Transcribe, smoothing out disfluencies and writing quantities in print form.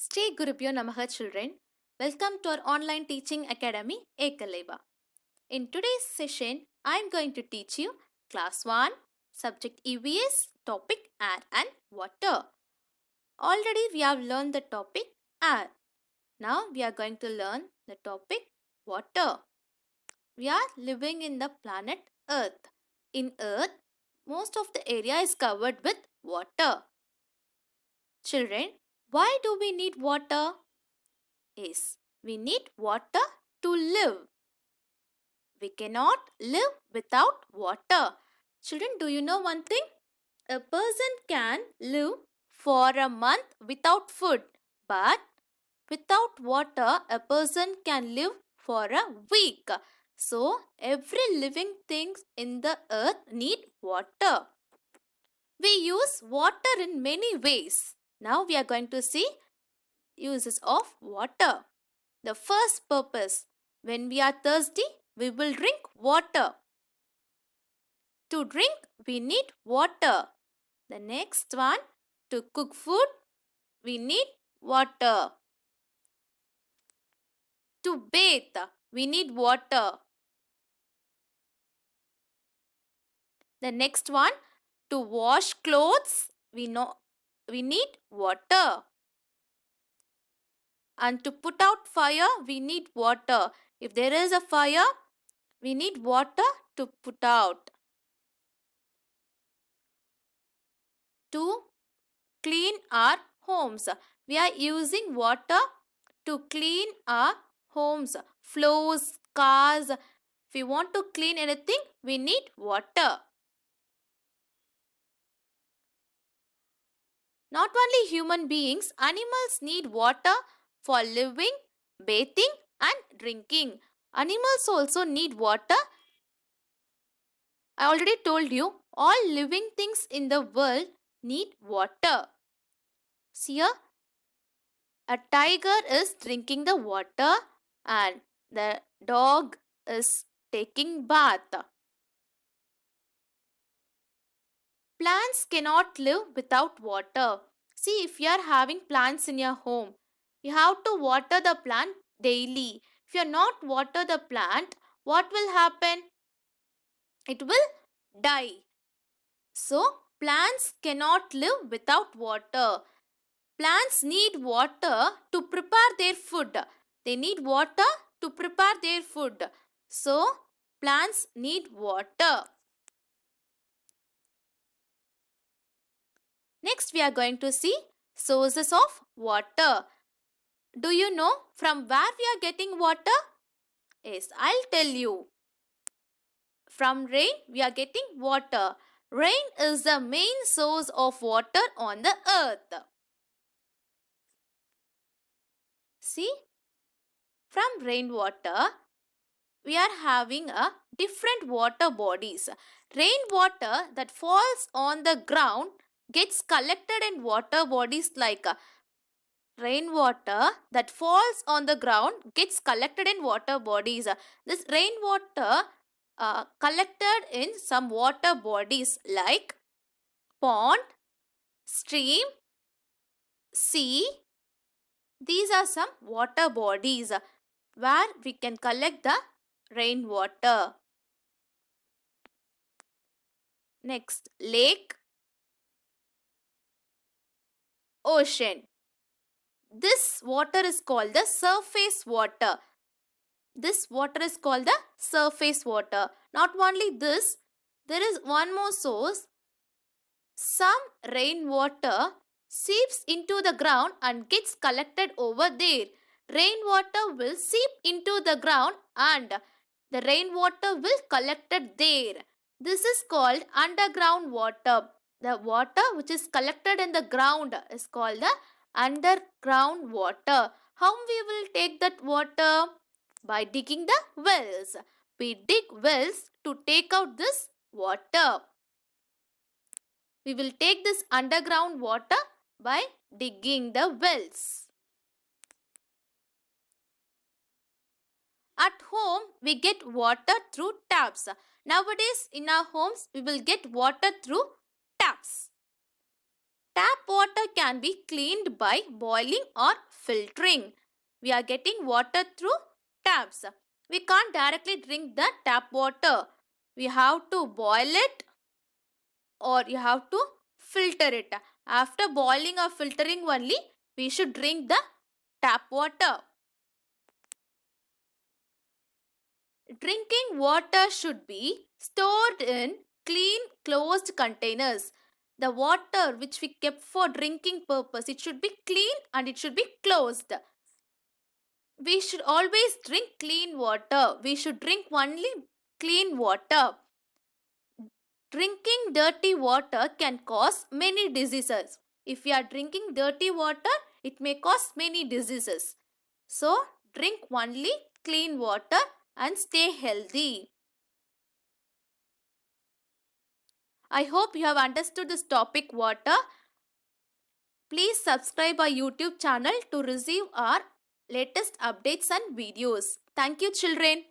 Stay Gurubhyo Namaha children. Welcome to our online teaching academy Ekalaiva. In today's session, I am going to teach you class 1 subject EVS topic air and water. Already we have learned the topic air. Now we are going to learn the topic water. We are living in the planet Earth. In Earth, most of the area is covered with water. Children, why do we need water? Yes, we need water to live. We cannot live without water. Children, do you know one thing? A person can live for a month without food, but without water, a person can live for a week. So, every living thing in the earth need water. We use water in many ways. Now we are going to see uses of water. The first purpose, when we are thirsty, we will drink water. To drink, we need water. The next one, to cook food, we need water. To bathe, we need water. The next one, to wash clothes, we need water. And to put out fire, we need water. If there is a fire, we need water to put out. To clean our homes, we are using water to clean our homes, floors, cars. If we want to clean anything, we need water. Not only human beings, animals need water for living, bathing and drinking. Animals also need water. I already told you, all living things in the world need water. See here, a tiger is drinking the water and the dog is taking bath. Plants cannot live without water. See, if you are having plants in your home, you have to water the plant daily. If you are not water the plant, what will happen? It will die. So, plants cannot live without water. Plants need water to prepare their food. They need water to prepare their food. So, plants need water. Next, we are going to see sources of water. Do you know from where we are getting water? Yes, I'll tell you. From rain, we are getting water. Rain is the main source of water on the earth. See, from rainwater, we are having a different water bodies. Rainwater that falls on the ground gets collected in water bodies like rainwater that falls on the ground gets collected in water bodies. This rainwater collected in some water bodies like pond, stream, sea. These are some water bodies where we can collect the rainwater. Next, lake, ocean. This water is called the surface water. This water is called the surface water. Not only this, there is one more source. Some rainwater seeps into the ground and gets collected over there. Rainwater will seep into the ground and the rainwater will collected there. This is called underground water. The water which is collected in the ground is called the underground water. How we will take that water? By digging the wells. We dig wells to take out this water. We will take this underground water by digging the wells. At home, we get water through taps. Nowadays, in our homes, we will get water through taps. Tap water can be cleaned by boiling or filtering. We are getting water through taps. We can't directly drink the tap water. We have to boil it or you have to filter it. After boiling or filtering only, we should drink the tap water. Drinking water should be stored in clean closed containers. The water which we kept for drinking purpose, it should be clean and it should be closed. We should always drink clean water. We should drink only clean water. Drinking dirty water can cause many diseases. If we are drinking dirty water, it may cause many diseases. So, drink only clean water and stay healthy. I hope you have understood this topic water. Please subscribe our YouTube channel to receive our latest updates and videos. Thank you, children.